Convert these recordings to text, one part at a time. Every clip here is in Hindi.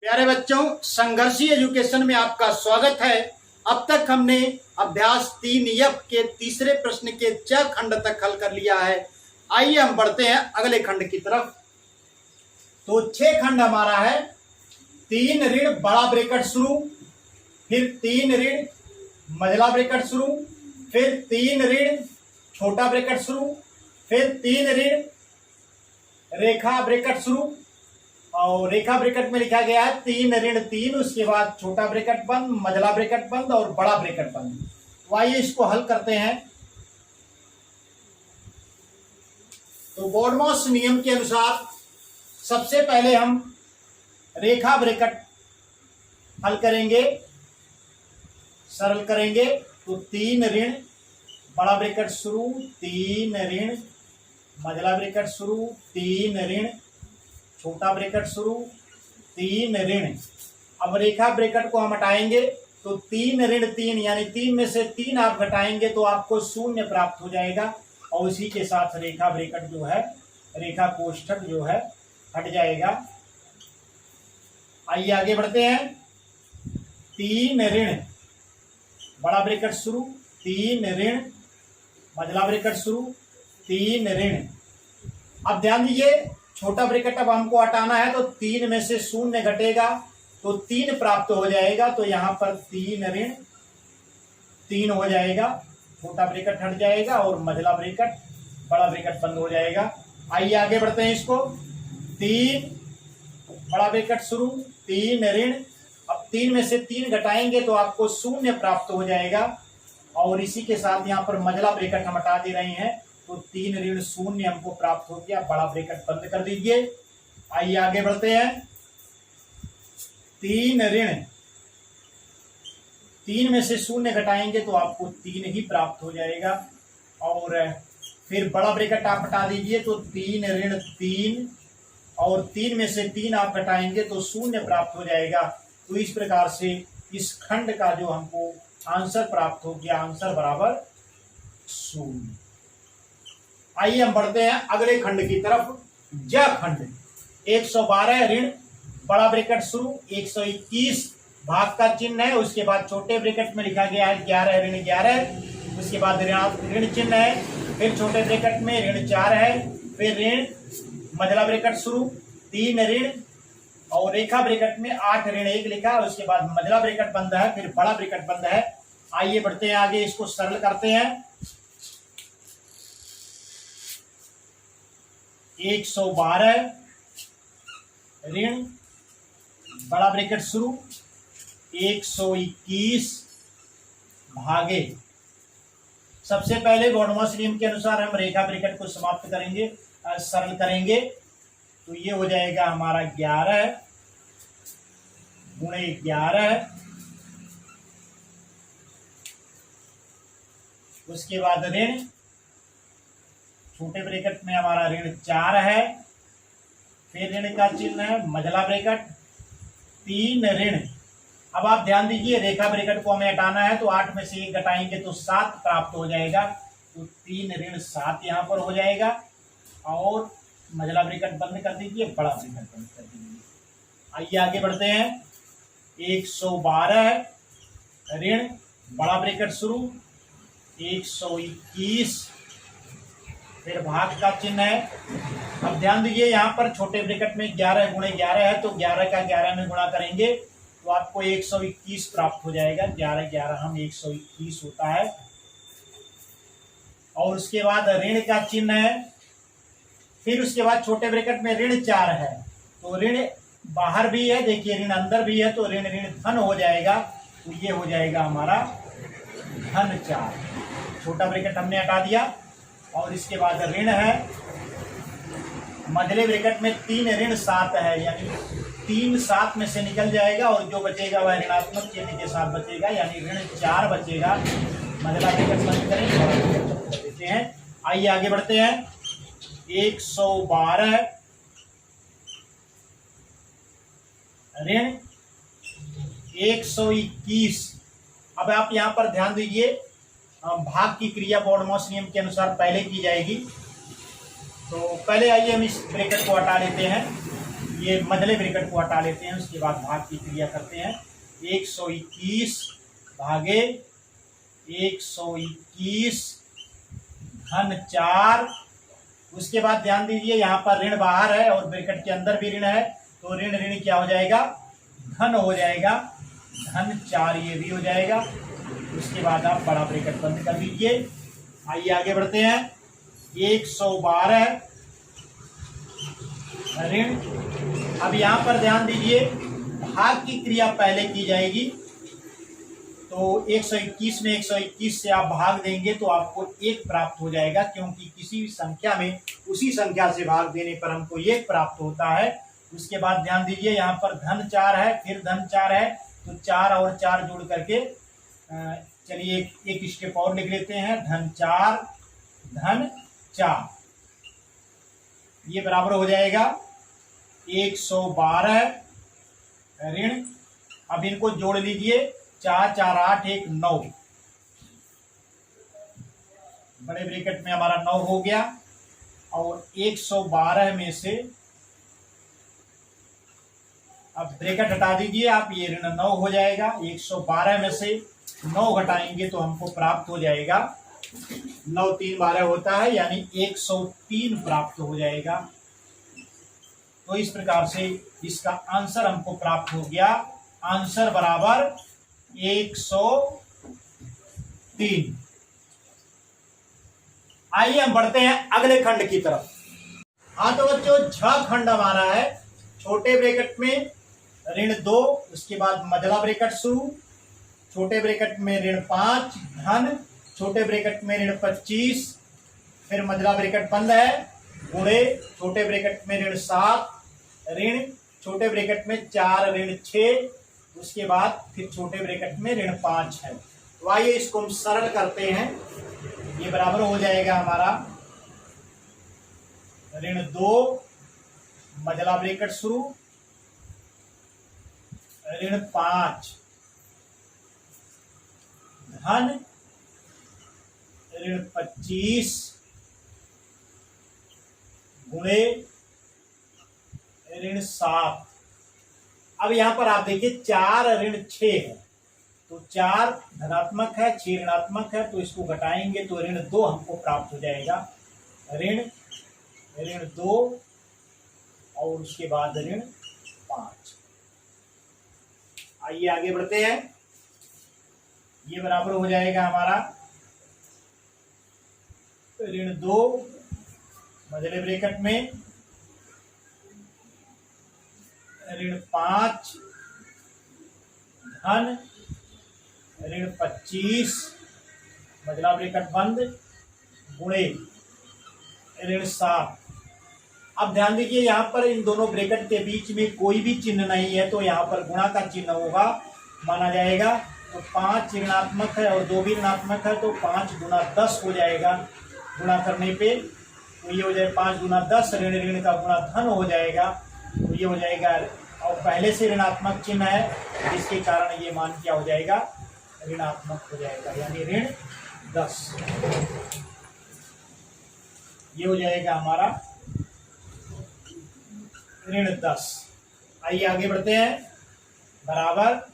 प्यारे बच्चों, संघर्षी एजुकेशन में आपका स्वागत है। अब तक हमने अभ्यास 3F के तीसरे प्रश्न के 6 खंड तक हल कर लिया है। आइए हम बढ़ते हैं अगले खंड की तरफ। तो 6 खंड हमारा है। 3 ऋण बड़ा ब्रैकेट शुरू, फिर 3 ऋण मझला ब्रैकेट शुरू, फिर 3 ऋण छोटा ब्रैकेट शुरू, फिर 3 ऋण रेखा ब्रैकेट शुरू। और रेखा ब्रैकेट में लिखा गया है 3 ऋण 3, उसके बाद छोटा ब्रैकेट बंद, मझला ब्रैकेट बंद और बड़ा ब्रैकेट बंद। तो आइए इसको हल करते हैं। तो बोर्डमॉस नियम के अनुसार सबसे पहले हम रेखा ब्रैकेट हल करेंगे, सरल करेंगे। तो 3 ऋण बड़ा ब्रैकेट शुरू, 3 ऋण मझला ब्रैकेट शुरू, 3 ऋण छोटा ब्रैकेट शुरू, 3 ऋण। अब रेखा ब्रैकेट को हम हटाएंगे तो 3 ऋण 3 यानी 3 में से 3 आप घटाएंगे तो आपको 0 प्राप्त हो जाएगा। और उसी के साथ रेखा ब्रैकेट जो है, रेखा कोष्ठक जो है हट जाएगा। आइए आगे बढ़ते हैं। 3 ऋण बड़ा ब्रैकेट शुरू, 3 ऋण मझला ब्रैकेट शुरू, 3 ऋण। अब ध्यान दीजिए, छोटा ब्रैकेट अब हमको हटाना है तो 3 में से 0 घटेगा तो 3 प्राप्त हो जाएगा। तो यहाँ पर 3 ऋण 3 हो जाएगा, छोटा ब्रैकेट हट जाएगा और मझला ब्रैकेट बड़ा ब्रैकेट बंद हो जाएगा। आइए आगे बढ़ते हैं इसको। 3 बड़ा ब्रैकेट शुरू, 3 ऋण। अब 3 में से 3 घटाएंगे तो आपको 0 प्राप्त हो जाएगा। और इसी के साथ यहाँ पर मझला ब्रैकेट हम हटा दे रहे हैं तो 3 ऋण 0 हमको प्राप्त हो गया। बड़ा ब्रैकेट बंद कर दीजिए। आइए आगे बढ़ते हैं। 3 ऋण 3 में से 0 घटाएंगे तो आपको 3 ही प्राप्त हो जाएगा। और फिर बड़ा ब्रैकेट आप हटा दीजिए तो 3 ऋण 3 और 3 में से 3 आप घटाएंगे तो 0 प्राप्त हो जाएगा। तो इस प्रकार से इस खंड का जो हमको आंसर प्राप्त हो गया, आंसर बराबर 0। आइए हम बढ़ते हैं अगले खंड की तरफ। ज खंड 112 ऋण बड़ा ब्रैकेट शुरू, 121 भाग का चिन्ह है, उसके बाद छोटे ब्रैकेट में लिखा गया है 11 ऋण 11, उसके बाद ऋण चिन्ह है, फिर छोटे ब्रैकेट में ऋण 4 है, फिर ऋण मझला ब्रैकेट शुरू 3 ऋण और रेखा ब्रैकेट में 8 ऋण 1 लिखा है, उसके बाद मझला ब्रैकेट बंद है, फिर बड़ा ब्रैकेट बंद है। आइए बढ़ते हैं आगे, इसको सरल करते हैं। 112 ऋण बड़ा ब्रैकेट शुरू 121 भागे। सबसे पहले बोर्डमॉस नियम के अनुसार हम रेखा ब्रैकेट को समाप्त करेंगे, सरल करेंगे। तो ये हो जाएगा हमारा 11 गुणे 11, उसके बाद ऋण छोटे ब्रैकेट में हमारा ऋण 4 है, फिर ऋण का चिन्ह है मझला ब्रैकेट 3 ऋण। अब आप ध्यान दीजिए, रेखा ब्रैकेट को हमें हटाना है तो 8 में से 1 घटाएंगे तो 7 प्राप्त हो जाएगा। तो 3 ऋण 7 यहाँ पर हो जाएगा और मझला ब्रैकेट बंद कर दीजिए, बड़ा ब्रैकेट बंद कर दीजिए। आइए आगे बढ़ते हैं। 112 ऋण बड़ा ब्रैकेट शुरू 121, फिर भाग का चिन्ह है। अब ध्यान दीजिए, यहाँ पर छोटे ब्रैकेट में 11 गुणे 11 है तो 11 का 11 में गुणा करेंगे तो आपको 121 प्राप्त हो जाएगा। 11 11 हम 121 होता है। और उसके बाद ऋण का चिन्ह है, फिर उसके बाद छोटे ब्रैकेट में ऋण 4 है तो ऋण बाहर भी है, देखिए ऋण अंदर भी है तो ऋण ऋण धन हो जाएगा। तो ये हो जाएगा हमारा धन 4। छोटा ब्रैकेट हमने हटा दिया। और इसके बाद ऋण है मझले ब्रैकेट में 3 ऋण 7 है, यानी 3 7 में से निकल जाएगा और जो बचेगा वह ऋणात्मक चिन्ह के साथ बचेगा, यानी ऋण 4 बचेगा। मझला ब्रैकेट बंद करें देते हैं। आइए आगे बढ़ते हैं। 112 ऋण 121। अब आप यहाँ पर ध्यान दीजिए, भाग की क्रिया बोर्डमॉस नियम के अनुसार पहले की जाएगी। तो पहले आइए हम इस ब्रैकेट को हटा लेते हैं। ये मझले ब्रैकेट को हटा लेते हैं, उसके बाद भाग की क्रिया करते हैं। 121 भागे 121 धन 4। उसके बाद ध्यान दीजिए यहाँ पर ऋण बाहर है और ब्रैकेट के अंदर भी ऋण है, तो ऋण ऋण क्या हो जाएगा, धन हो जाएगा, धन 4 ये भी हो जाएगा। उसके बाद आप बड़ा ब्रैकेट बंद कर दीजिए। आइए आगे बढ़ते हैं। 112 ऋण, अब यहाँ पर ध्यान दीजिए भाग की क्रिया पहले की जाएगी, तो 121 में 121 से आप भाग देंगे तो आपको 1 प्राप्त हो जाएगा, क्योंकि किसी भी संख्या में उसी संख्या से भाग देने पर हमको 1 प्राप्त होता है। उसके बाद ध्यान दीजिए यहाँ पर धन 4 है, फिर धन 4 है, तो 4 और 4 जोड़ करके चलिए एक स्टेप और लिख लेते हैं। धन 4 ये बराबर हो जाएगा 112 ऋण। अब इनको जोड़ लीजिए, 4 4 8 1 9, बड़े ब्रैकेट में हमारा 9 हो गया। और 112 में से अब ब्रैकेट हटा दीजिए आप, ये ऋण 9 हो जाएगा। 112 में से 9 घटाएंगे तो हमको प्राप्त हो जाएगा 9 3 12 होता है, यानी 103 प्राप्त हो जाएगा। तो इस प्रकार से इसका आंसर हमको प्राप्त हो गया, आंसर बराबर 103। आइए हम बढ़ते हैं अगले खंड की तरफ। हाँ तो बच्चों, छ खंड हमारा है। छोटे ब्रैकेट में ऋण 2, उसके बाद मझला ब्रैकेट शुरू, छोटे ब्रैकेट में ऋण 5 धन, छोटे ब्रैकेट में ऋण 25, फिर मझला ब्रैकेट बंद है, गुणे, छोटे ब्रैकेट में ऋण 7 ऋण, छोटे ब्रैकेट में 4 ऋण 6, उसके बाद फिर छोटे ब्रैकेट में ऋण 5 है। तो आइए इसको हम सरल करते हैं। ये बराबर हो जाएगा हमारा ऋण 2 मझला ब्रैकेट शुरू, ऋण 5 धन, ऋण 25 गुणे ऋण 7। अब यहां पर आप देखिए 4 ऋण 6 है, तो 4 धनात्मक है, 6 ऋणात्मक है, तो इसको घटाएंगे तो ऋण 2 हमको प्राप्त हो जाएगा। ऋण 2 और उसके बाद ऋण 5। आइए आगे बढ़ते हैं। ये बराबर हो जाएगा हमारा ऋण 2 मझले ब्रैकेट में ऋण 5 धन, ऋण 25 मझला ब्रैकेट बंद, गुणे ऋण 7। अब ध्यान दीजिए यहाँ पर इन दोनों ब्रैकेट के बीच में कोई भी चिन्ह नहीं है, तो यहाँ पर गुणा का चिन्ह होगा, माना जाएगा। तो 5 ऋणात्मक है और 2 भी ऋणात्मक है, तो 5 गुना 10 हो जाएगा गुणा करने पे। तो ये हो जाएगा 5 गुना 10, ऋण ऋण का गुणा धन हो जाएगा, तो ये हो जाएगा। और पहले से ऋणात्मक चिन्ह है, जिसके कारण ये मान क्या हो जाएगा, ऋणात्मक हो जाएगा, यानी ऋण 10। ये हो जाएगा हमारा ऋण 10। आइए आगे बढ़ते हैं। बराबर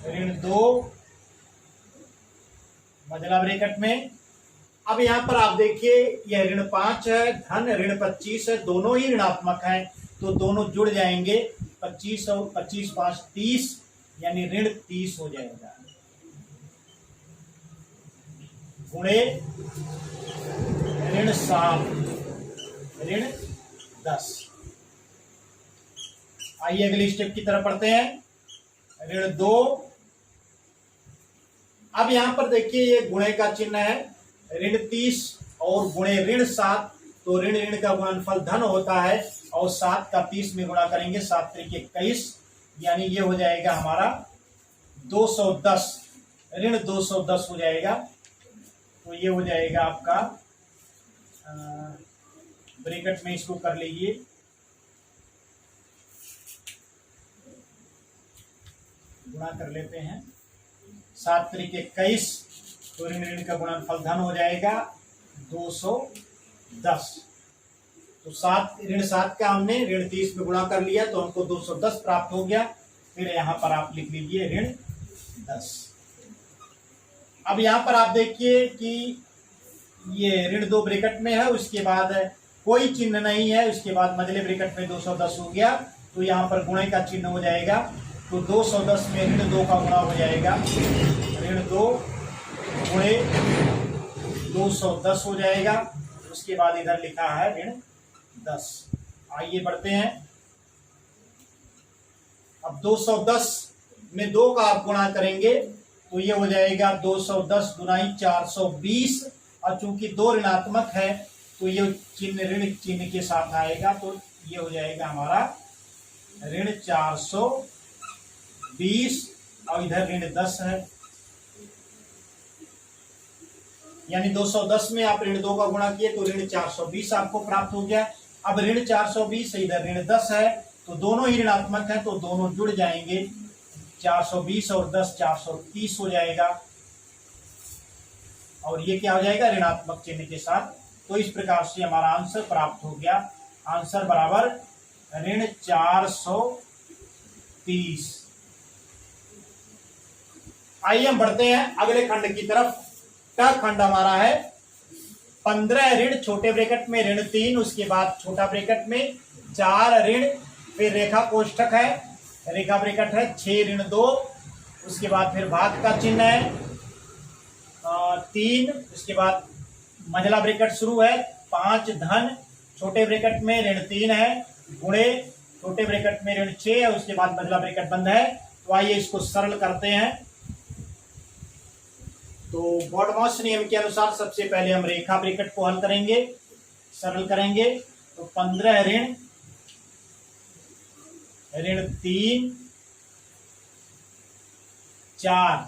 ऋण 2 मझला ब्रैकेट में। अब यहाँ पर आप देखिए यह ऋण 5 है, धन ऋण 25 है, दोनों ही ऋणात्मक हैं, तो दोनों जुड़ जाएंगे। 25 और 25 5 30, यानी ऋण 30 हो जाएगा, गुणे ऋण 7 ऋण 10। आइए अगले स्टेप की तरफ पढ़ते हैं। ऋण 2, अब यहां पर देखिए ये गुणे का चिन्ह है, ऋण 30 और गुणे ऋण 7, तो ऋण ऋण का गुणनफल धन होता है, और 7 का 30 में गुणा करेंगे, 7 त्रिक 21, यानी ये हो जाएगा हमारा 210, ऋण 210 हो जाएगा। तो ये हो जाएगा आपका, ब्रैकेट में इसको कर लीजिए, गुणा कर लेते हैं, 7 त्रिक 21, तो ऋण ऋण का गुणनफल धन हो जाएगा 210। तो तो 7 ऋण 7 का हमने ऋण 30 में गुणा कर लिया तो हमको 210 प्राप्त हो गया। फिर यहाँ पर आप लिख लीजिए ऋण 10। अब यहाँ पर आप देखिए कि ये ऋण 2 ब्रैकेट में है, उसके बाद कोई चिन्ह नहीं है, उसके बाद मझले ब्रैकेट में 210 हो गया तो यहाँ पर गुणे का चिन्ह हो जाएगा। तो 210 में ऋण 2 का गुणा हो जाएगा, ऋण 2 गुणे 210 हो जाएगा। उसके बाद इधर लिखा है ऋण 10। आइए बढ़ते हैं। अब 210 में 2 का आप गुणा करेंगे तो ये हो जाएगा 210 गुनाई 420, और चूंकि 2 ऋणात्मक है तो ये चिन्ह ऋण चिन्ह के साथ आएगा, तो ये हो जाएगा हमारा ऋण 420 और इधर ऋण 10 है। यानी 210 में आप ऋण 2 का गुणा किए तो ऋण 420 आपको प्राप्त हो गया। अब ऋण 420 इधर ऋण 10 है तो दोनों ही ऋणात्मक है तो दोनों जुड़ जाएंगे, 420 और 10 430 हो जाएगा, और ये क्या हो जाएगा ऋणात्मक चिन्ह के साथ। तो इस प्रकार से हमारा आंसर प्राप्त हो गया। आंसर बराबर ऋण 430। आइए हम बढ़ते हैं अगले खंड की तरफ। का खंड हमारा है 15 ऋण छोटे ब्रैकेट में ऋण 3, उसके बाद छोटा ब्रैकेट में 4 ऋण, फिर रेखा कोष्ठक है, रेखा ब्रैकेट है 6 ऋण 2, उसके बाद फिर भाग का चिन्ह है 3, उसके बाद मझला ब्रैकेट शुरू है 5 धन, छोटे ब्रैकेट में ऋण 3 है, गुणे छोटे ब्रैकेट में ऋण 6 है, उसके बाद मझला ब्रैकेट बंद है। तो आइए इसको सरल करते हैं। तो बॉडमॉस नियम के अनुसार सबसे पहले हम रेखा ब्रैकेट को हल करेंगे, सरल करेंगे। तो 15 ऋण 3 4,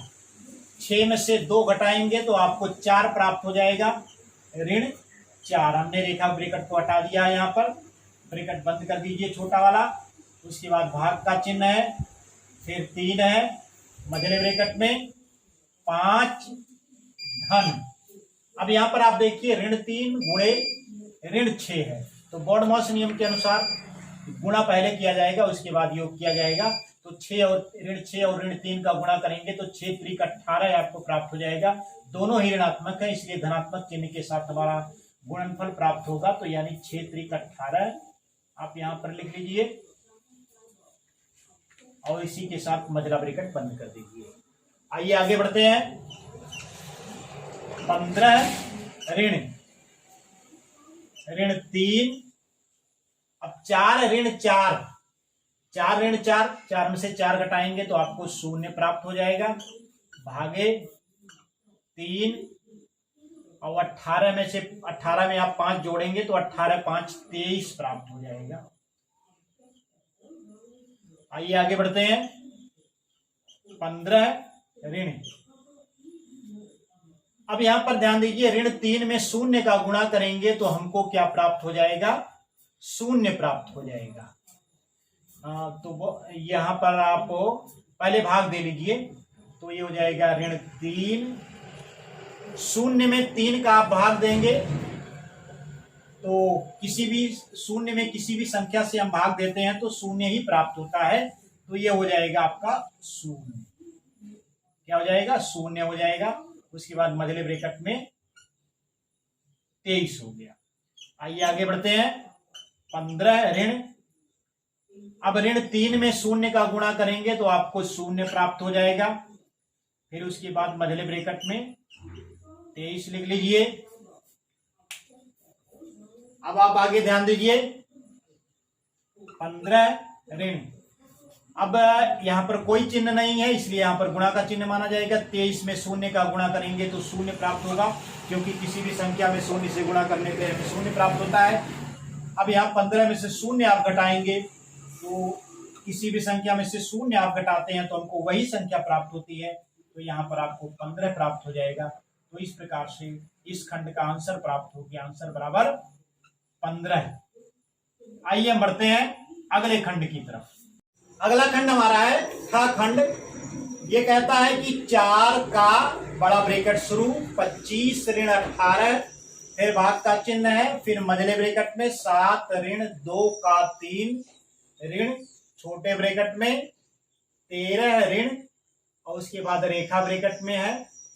6 में से 2 घटाएंगे तो आपको 4 प्राप्त हो जाएगा, ऋण 4। हमने रेखा ब्रैकेट को हटा दिया है, यहाँ पर ब्रैकेट बंद कर दीजिए छोटा वाला। उसके बाद भाग का चिन्ह है, फिर 3 है, मझले ब्रैकेट में 5 धन। अब यहाँ पर आप देखिए ऋण 3 गुणे ऋण 6 है, तो बॉडमॉस नियम के अनुसार गुणा पहले किया जाएगा, उसके बाद योग किया जाएगा। तो 6 और ऋण 3 का गुणा करेंगे तो 6 त्रिक 18 आपको प्राप्त हो जाएगा। दोनों ही ऋणात्मक है, इसलिए धनात्मक चिन्ह के साथ हमारा गुणनफल प्राप्त होगा। तो यानी 6 त्रिक 18 आप यहाँ पर लिख लीजिए और इसी के साथ मझला ब्रैकेट बंद कर दीजिए। आइए आगे बढ़ते हैं। 15 ऋण 3, अब 4 ऋण 4, 4 ऋण 4 में से 4 घटाएंगे तो आपको 0 प्राप्त हो जाएगा, भागे 3, और 18 में से 18 में आप 5 जोड़ेंगे तो 18 5 23 प्राप्त हो जाएगा। आइए आगे बढ़ते हैं। 15 ऋण, अब यहां पर ध्यान दीजिए ऋण 3 में 0 का गुणा करेंगे तो हमको क्या प्राप्त हो जाएगा, 0 प्राप्त हो जाएगा। तो यहां पर आप पहले भाग दे लीजिए तो ये हो जाएगा ऋण 3, 0 में 3 का आप भाग देंगे तो किसी भी 0 में किसी भी संख्या से हम भाग देते हैं तो 0 ही प्राप्त होता है। तो ये हो जाएगा आपका 0, क्या हो जाएगा 0 हो जाएगा। उसके बाद मझले ब्रैकेट में 23 हो गया। आइए आगे बढ़ते हैं। 15 ऋण, अब ऋण 3 में 0 का गुणा करेंगे तो आपको 0 प्राप्त हो जाएगा, फिर उसके बाद मझले ब्रैकेट में 23 लिख लीजिए। अब आप आगे ध्यान दीजिए। 15 ऋण, अब यहां पर कोई चिन्ह नहीं है इसलिए यहां पर गुणा का चिन्ह माना जाएगा। 23 में 0 का गुणा करेंगे तो 0 प्राप्त होगा, क्योंकि किसी भी संख्या में 0 से गुणा करने पर हमें 0 प्राप्त होता है। अब यहाँ 15 में से 0 आप घटाएंगे तो किसी भी संख्या में से 0 आप घटाते हैं तो हमको वही संख्या प्राप्त होती है, तो यहाँ पर आपको 15 प्राप्त हो जाएगा। तो इस प्रकार से इस खंड का आंसर प्राप्त हो गया, आंसर बराबर 15। आइए हम बढ़ते हैं अगले खंड की तरफ। अगला खंड हमारा है ख खंड। ये कहता है कि 4 का बड़ा ब्रैकेट शुरू 25 ऋण 18, फिर भाग का चिन्ह है, फिर मझले ब्रैकेट में 7 ऋण 2 का 3 ऋण छोटे ब्रैकेट में 13 ऋण, और उसके बाद रेखा ब्रैकेट में है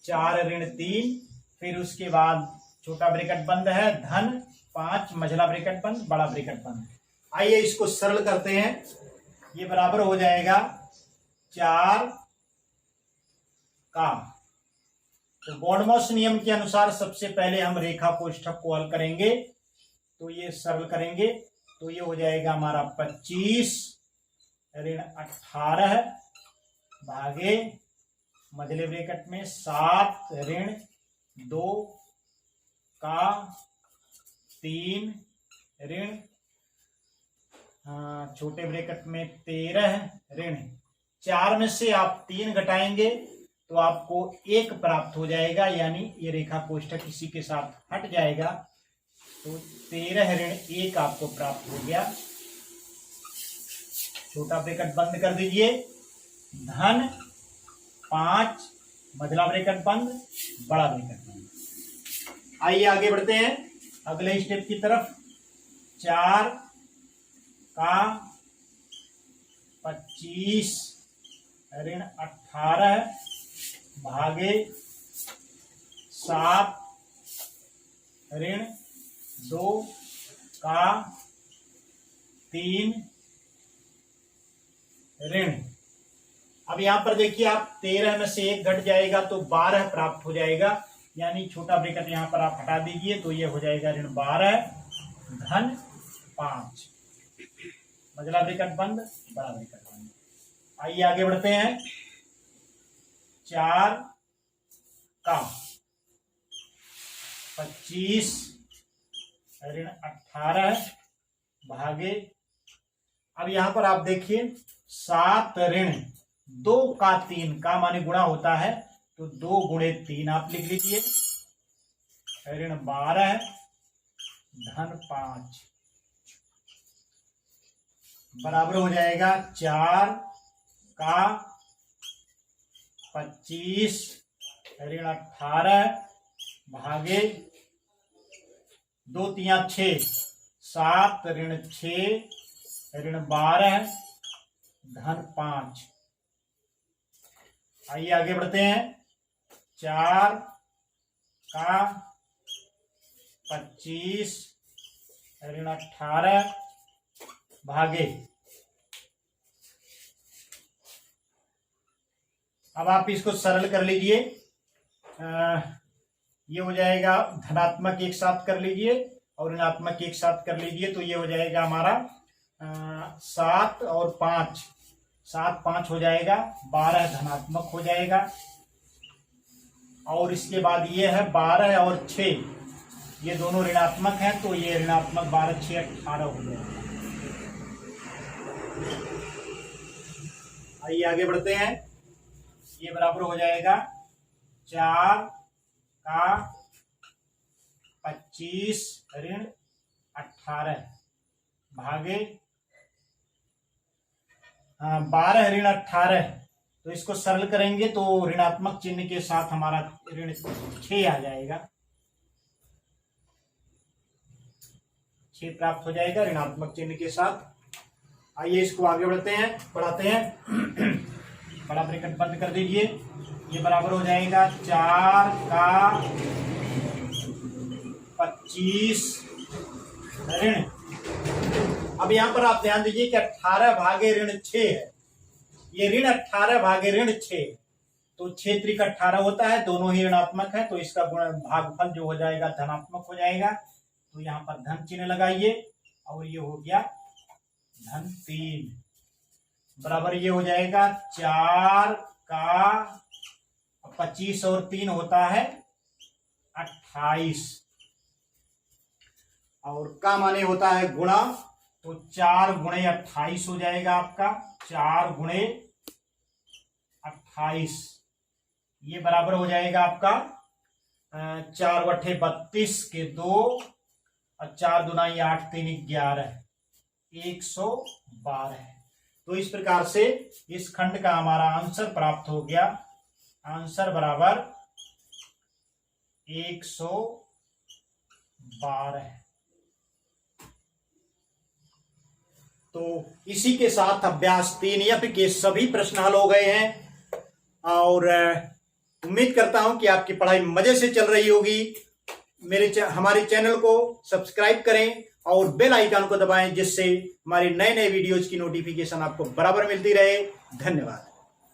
4 ऋण 3, फिर उसके बाद छोटा ब्रैकेट बंद है धन 5, मझला ब्रैकेट बंद, बड़ा ब्रैकेट बंद। आइए इसको सरल करते हैं। ये बराबर हो जाएगा 4 का, तो बॉडमॉस नियम के अनुसार सबसे पहले हम रेखा कोष्ठक को हल करेंगे, तो ये सरल करेंगे तो ये हो जाएगा हमारा 25 ऋण 18 भागे मझले ब्रैकेट में 7 ऋण 2 का 3 ऋण छोटे ब्रैकेट में 13 ऋण 4 में से आप 3 घटाएंगे तो आपको 1 प्राप्त हो जाएगा, यानी ये रेखा कोष्ठक इसी के साथ हट जाएगा, तो 13 ऋण 1 आपको प्राप्त हो गया। छोटा ब्रैकेट बंद कर दीजिए, धन 5, मझला ब्रैकेट बंद, बड़ा ब्रैकेट बंद। आइए आगे बढ़ते हैं अगले स्टेप की तरफ। 4 का 25 ऋण 18 भागे 7 ऋण 2 का 3 ऋण। अब यहां पर देखिए आप 13 में से 1 घट जाएगा तो 12 प्राप्त हो जाएगा, यानी छोटा ब्रैकेट यहां पर आप हटा दीजिए तो ये हो जाएगा ऋण 12 धन 5, मझला ब्रैकेट बंद, बड़ा ब्रैकेट बंद। आइए आगे बढ़ते हैं। 4 का 25 ऋण 18 भागे, अब यहां पर आप देखिए 7 ऋण 2 का 3 का माने गुणा होता है, तो 2 गुणे 3 आप लिख लीजिए, ऋण 12 धन 5 बराबर हो जाएगा 4 का 25 ऋण 18 भागे 2 3 6, 7 ऋण 6 ऋण 12 धन 5। आइए आगे बढ़ते हैं। 4 का 25 ऋण 18 भागे, अब आप इसको सरल कर लीजिए, ये हो जाएगा धनात्मक एक साथ कर लीजिए और ऋणात्मक एक साथ कर लीजिए, तो ये हो जाएगा हमारा 7 और 5, 7 5 हो जाएगा, 12 धनात्मक हो जाएगा, और इसके बाद ये है 12 और 6, ये दोनों ऋणात्मक हैं, तो ये ऋणात्मक 12 6 18 हो जाएगा। आइए आगे बढ़ते हैं। ये बराबर हो जाएगा 4 का 25 ऋण 18 भागे 12 ऋण 18, तो इसको सरल करेंगे तो ऋणात्मक चिन्ह के साथ हमारा ऋण 6 आ जाएगा, 6 प्राप्त हो जाएगा ऋणात्मक चिन्ह के साथ। आइए इसको आगे बढ़ते हैं, बढ़ाते हैं। बड़ा ब्रैकेट बंद कर दीजिए, ये बराबर हो जाएगा 4 का 25 ऋण, अब यहां पर आप ध्यान दीजिए कि 18 भागे ऋण 6 है, ये ऋण 18 भागे ऋण 6, तो 6 त्रिक 18 होता है, दोनों ही ऋणात्मक है, तो इसका गुण भागफल जो हो जाएगा धनात्मक हो जाएगा, तो यहाँ पर धन चिन्ह लगाइए, और ये हो गया धन 3 बराबर ये हो जाएगा 4 का 25 और 3 होता है 28, और का माने होता है गुणा, तो 4 गुणे 28 हो जाएगा आपका, 4 गुणे 28, ये बराबर हो जाएगा आपका 4 बट्ठे 32 के 2 और 4 दूना 8 3 11, 112। तो इस प्रकार से इस खंड का हमारा आंसर प्राप्त हो गया, आंसर बराबर 12। तो इसी के साथ अभ्यास 3F के सभी प्रश्न हल हो गए हैं और उम्मीद करता हूं कि आपकी पढ़ाई मजे से चल रही होगी। हमारे चैनल को सब्सक्राइब करें और बेल आइकन को दबाएं, जिससे हमारी नए नए वीडियोज की नोटिफिकेशन आपको बराबर मिलती रहे। धन्यवाद।